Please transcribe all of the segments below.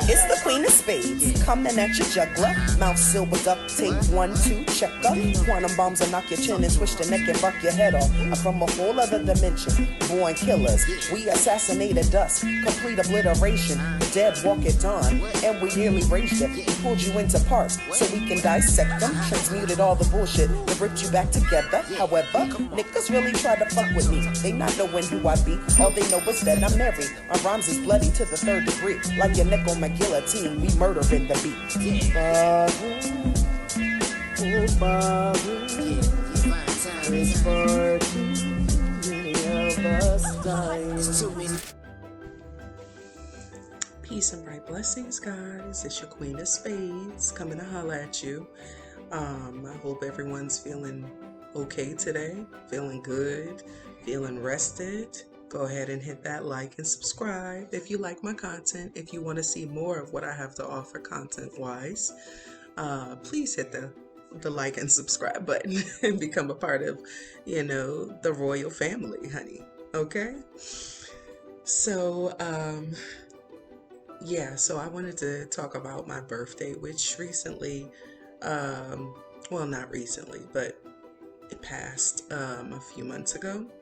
It's the Queen of Spades, coming at your juggler. Mouth sealed with duct tape, 1, 2, checker. Quantum bombs will knock your chin and twist your neck and buck your head off. I'm from a whole other dimension, born killers. We assassinated dust, complete obliteration. The dead walk at dawn, and we nearly raised them. We pulled you into parts so we can dissect them. Transmuted all the bullshit that ripped you back together. However, niggas really try to fuck with me. They not knowing who I be. All they know is that I'm married. My rhymes is bloody to the 3rd degree. Like your neck on my guillotine, we murdering the beat. Barbara, oh Barbara, it's far too many of us dying. Peace and bright blessings, guys. It's your Queen of Spades coming to holla at you. I hope everyone's feeling okay today, feeling good, feeling rested. Go ahead and hit that like and subscribe if you like my content. If you want to see more of what I have to offer content-wise, please hit the like and subscribe button and become a part of, the royal family, honey. Okay? So, so I wanted to talk about my birthday, which recently, well, not recently, but it passed a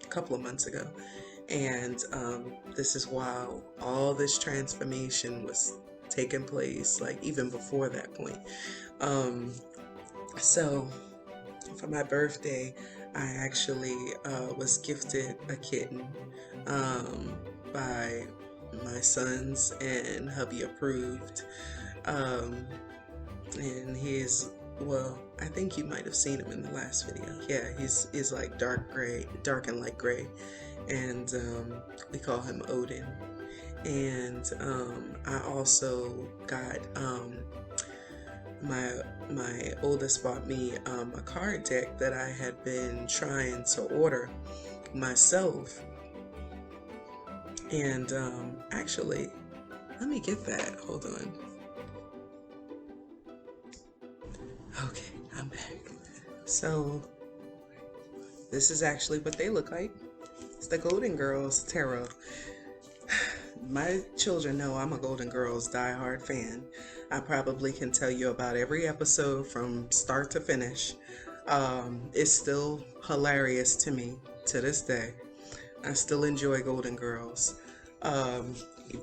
couple of months ago. And this is while all this transformation was taking place, like even before that point. So for my birthday, I actually was gifted a kitten by my sons, and hubby approved. And I think you might have seen him in the last video. Yeah, he's like dark and light gray. And we call him Odin. And I also got my oldest bought me a card deck that I had been trying to order myself. And actually, let me get that. Hold on. Okay, I'm back. So this is actually what they look like. It's the Golden Girls Tarot. My children know I'm a Golden Girls diehard fan. I probably can tell you about every episode from start to finish. It's still hilarious to me to this day. I still enjoy Golden Girls. The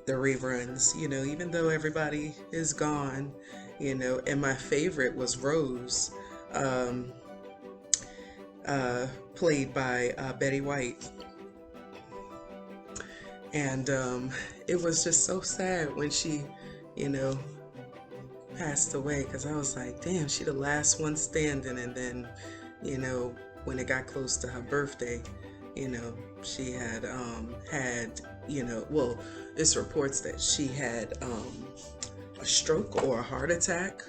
reruns, even though everybody is gone, and my favorite was Rose, played by Betty White. And it was just so sad when she, passed away, because I was like, damn, she the last one standing. And then, when it got close to her birthday, she had it's reports that she had a stroke or a heart attack,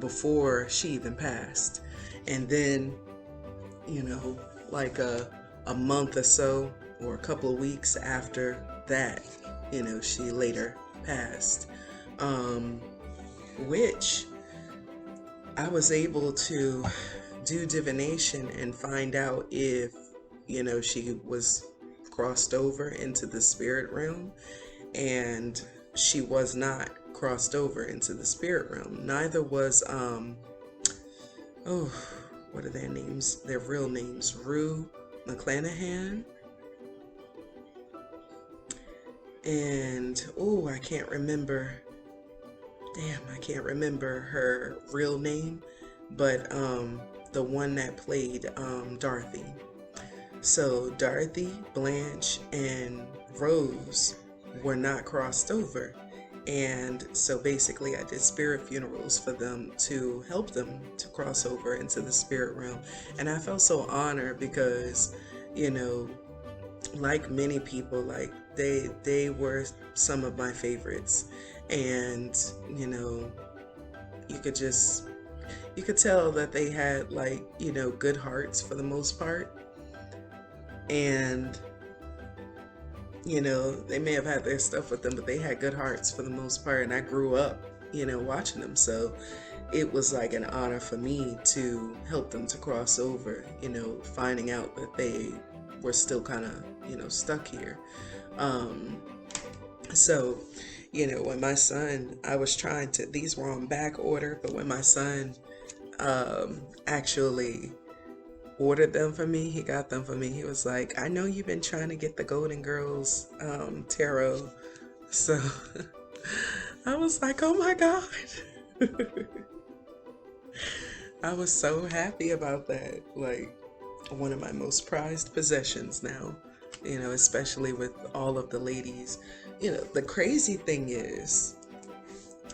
before she even passed. And then, like a month or so, or a couple of weeks after that, she later passed. Which I was able to do divination and find out if, she was crossed over into the spirit realm, and she was not crossed over into the spirit realm. Neither was, what are their names? Their real names, Rue McClanahan. And, I can't remember her real name, but the one that played Dorothy. So Dorothy, Blanche, and Rose were not crossed over. And so basically I did spirit funerals for them to help them to cross over into the spirit realm. And I felt so honored because, like many people, like they were some of my favorites. And, you could tell that they had good hearts for the most part. And, they may have had their stuff with them, but they had good hearts for the most part. And I grew up, watching them. So it was like an honor for me to help them to cross over, finding out that they we're still kind of, stuck here. So, when my son, I was trying to, these were on back order, but when my son actually ordered them for me, he got them for me, he was like, I know you've been trying to get the Golden Girls tarot. So I was like, oh my God. I was so happy about that. Like, one of my most prized possessions now, especially with all of the ladies. The crazy thing is,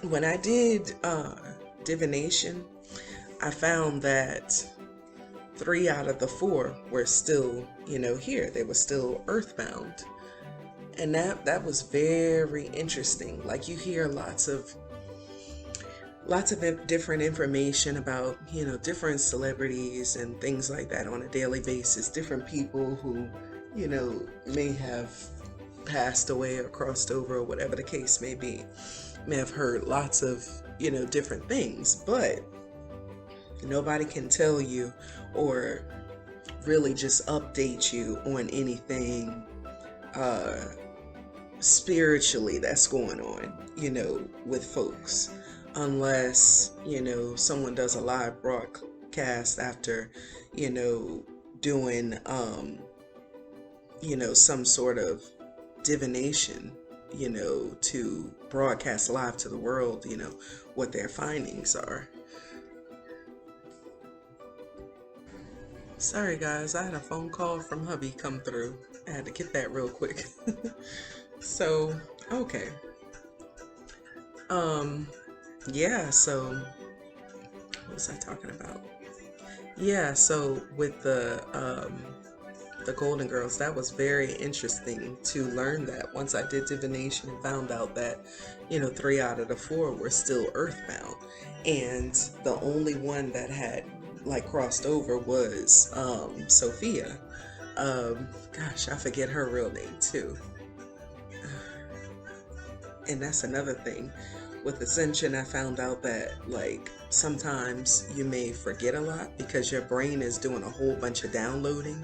when I did divination, I found that 3 out of the 4 were still, here. They were still earthbound. And that was very interesting. Like, you hear lots of different information about, different celebrities and things like that on a daily basis. Different people who, may have passed away or crossed over or whatever the case may be. May have heard lots of, different things, but nobody can tell you or really just update you on anything spiritually that's going on, with folks. Unless, someone does a live broadcast after, doing, some sort of divination, to broadcast live to the world, what their findings are. Sorry guys, I had a phone call from hubby come through. I had to get that real quick. So, okay. Yeah, so what was I talking about? Yeah, so with the Golden Girls, that was very interesting to learn that. Once I did divination and found out that, 3 out of the 4 were still earthbound. And the only one that had crossed over was Sophia. Gosh, I forget her real name too. And that's another thing. With Ascension, I found out that sometimes you may forget a lot because your brain is doing a whole bunch of downloading.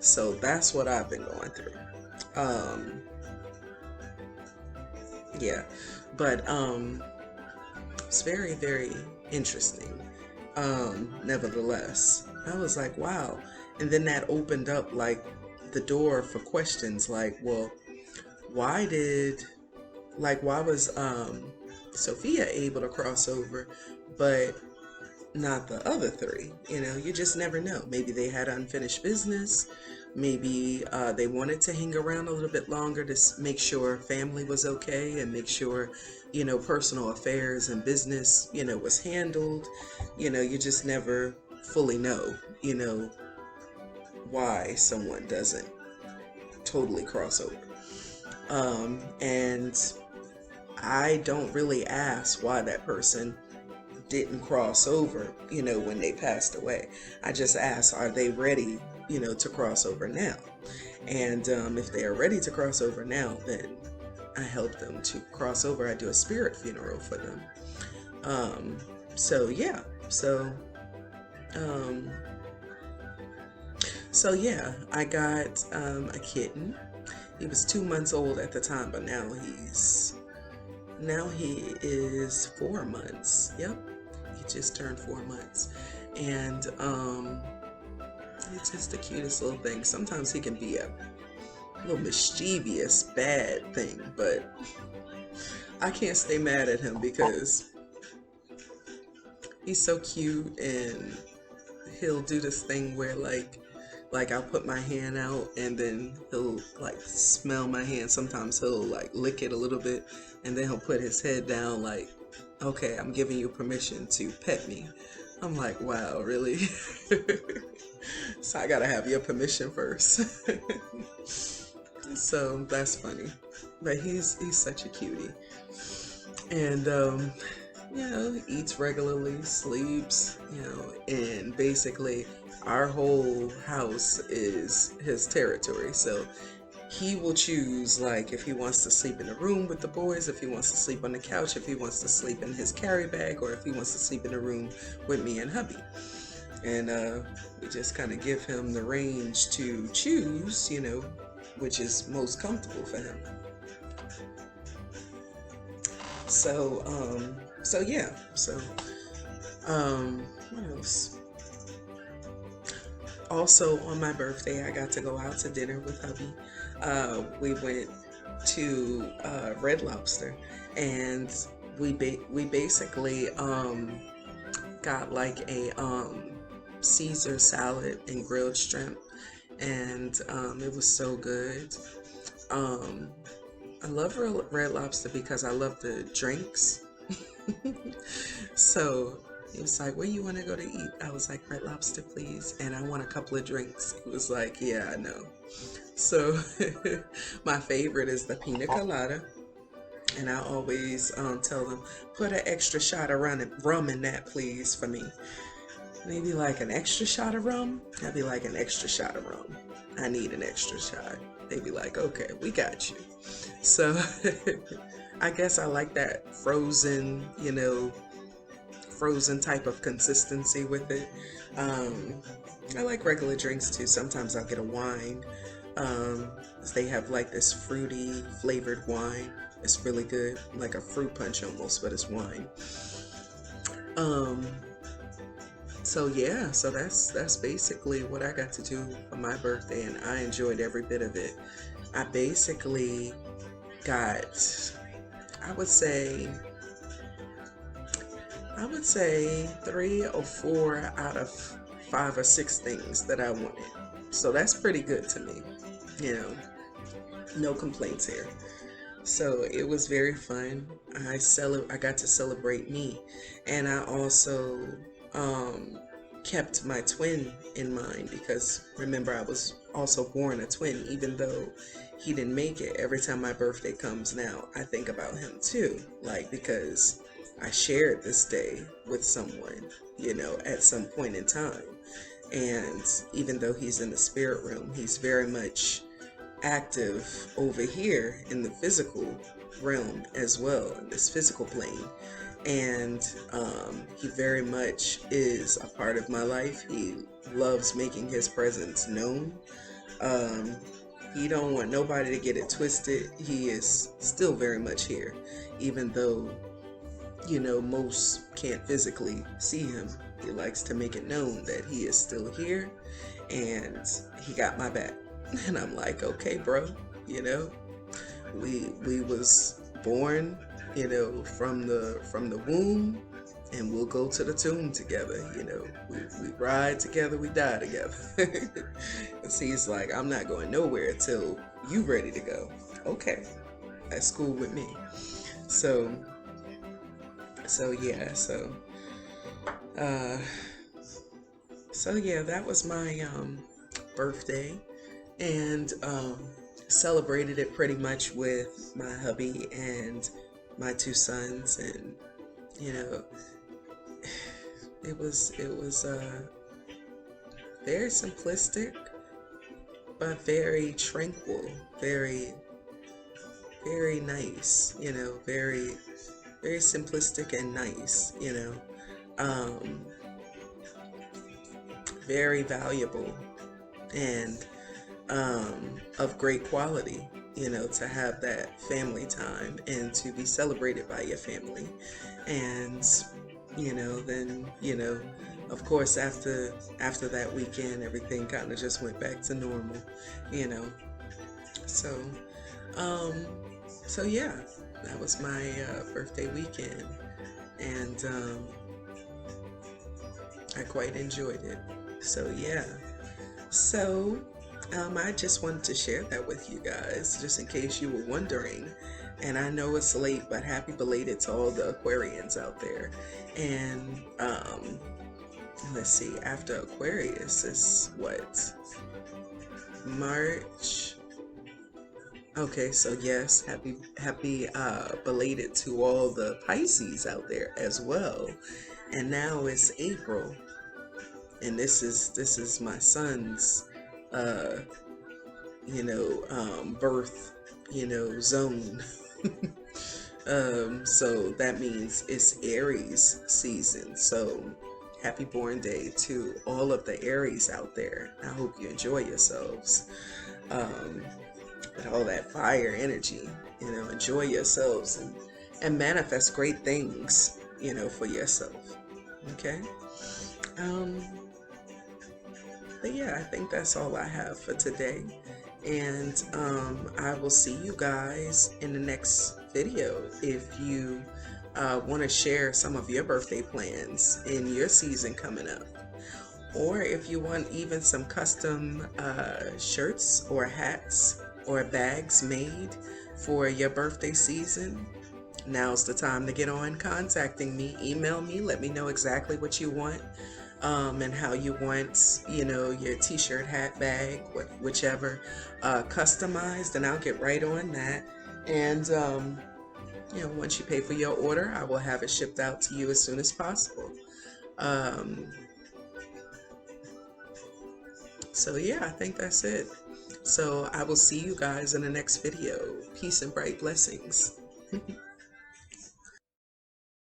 So that's what I've been going through. Yeah, but it's very, very interesting. Nevertheless, I was like, wow. And then that opened up the door for questions well, why was Sophia able to cross over, but not the other 3? You just never know. Maybe they had unfinished business. Maybe they wanted to hang around a little bit longer to make sure family was okay and make sure, personal affairs and business, was handled. You just never fully know, why someone doesn't totally cross over. And I don't really ask why that person didn't cross over, when they passed away. I just ask, are they ready, to cross over now? And if they are ready to cross over now, then I help them to cross over. I do a spirit funeral for them. So yeah. So yeah, I got a kitten. He was 2 months old at the time, but now he is 4 months. Yep, he just turned 4 months, and it's just the cutest little thing. Sometimes he can be a little mischievous, bad thing, but I can't stay mad at him because he's so cute, and he'll do this thing where I'll put my hand out and then he'll smell my hand. Sometimes he'll lick it a little bit and then he'll put his head down okay, I'm giving you permission to pet me. I'm like, wow, really? So I gotta have your permission first. So that's funny. But he's such a cutie. And eats regularly, sleeps, and basically our whole house is his territory. So he will choose if he wants to sleep in the room with the boys, if he wants to sleep on the couch, if he wants to sleep in his carry bag, or if he wants to sleep in the room with me and hubby. And we just kind of give him the range to choose, which is most comfortable for him. So yeah. What else? Also on my birthday, I got to go out to dinner with hubby. We went to Red Lobster, and we basically got like a Caesar salad and grilled shrimp, and it was so good. I love Red Lobster because I love the drinks. So he was like, "Where you want to go to eat?" I was like, "Red Lobster, please." And I want a couple of drinks. He was like, "Yeah, I know." So my favorite is the pina colada. And I always tell them, "Put an extra shot of rum in that, please, for me." Maybe like an extra shot of rum. I'd be like, "An extra shot of rum. I need an extra shot." They'd be like, "Okay, we got you." So I guess I like that frozen, frozen type of consistency with it. I like regular drinks too. Sometimes I'll get a wine. They have like this fruity flavored wine. It's really good, like a fruit punch almost, but it's wine. So yeah, so that's basically what I got to do for my birthday, and I enjoyed every bit of it. I basically got, I would say 3 or 4 out of 5 or 6 things that I wanted. So that's pretty good to me. No complaints here. So it was very fun. I got to celebrate me, and I also kept my twin in mind, because remember, I was also born a twin. Even though he didn't make it, every time my birthday comes now, I think about him too, like, because I shared this day with someone, at some point in time. And even though he's in the spirit realm, he's very much active over here in the physical realm as well, in this physical plane. And he very much is a part of my life. He loves making his presence known. He don't want nobody to get it twisted. He is still very much here, even though most can't physically see him. He likes to make it known that he is still here, and he got my back. And I'm like, "Okay, bro, we was born, from the womb, and we'll go to the tomb together. We ride together, we die together." And so he's like, "I'm not going nowhere till you ready to go." Okay, that's cool with me. So yeah, yeah, that was my birthday, and celebrated it pretty much with my hubby and my 2 sons, and it was very simplistic, but very tranquil, very very nice, very very simplistic and nice, very valuable, and of great quality, to have that family time and to be celebrated by your family. And then of course, after that weekend, everything kind of just went back to normal. So yeah, that was my birthday weekend, and I quite enjoyed it. So yeah, so I just wanted to share that with you guys, just in case you were wondering. And I know it's late, but happy belated to all the Aquarians out there. And let's see, after Aquarius is what? March. Okay, so yes, happy belated to all the Pisces out there as well. And now it's April, and this is my son's birth zone. So that means it's Aries season. So Happy Born Day to all of the Aries out there. I hope you enjoy yourselves with all that fire energy. Enjoy yourselves and manifest great things, for yourself. Okay? But yeah, I think that's all I have for today. And I will see you guys in the next video. If you want to share some of your birthday plans in your season coming up, or if you want even some custom shirts or hats or bags made for your birthday season, now's the time to get on contacting me. Email me, let me know exactly what you want. And how you want, your t-shirt, hat, bag, whichever, customized, and I'll get right on that. And, once you pay for your order, I will have it shipped out to you as soon as possible. So yeah, I think that's it. So I will see you guys in the next video. Peace and bright blessings.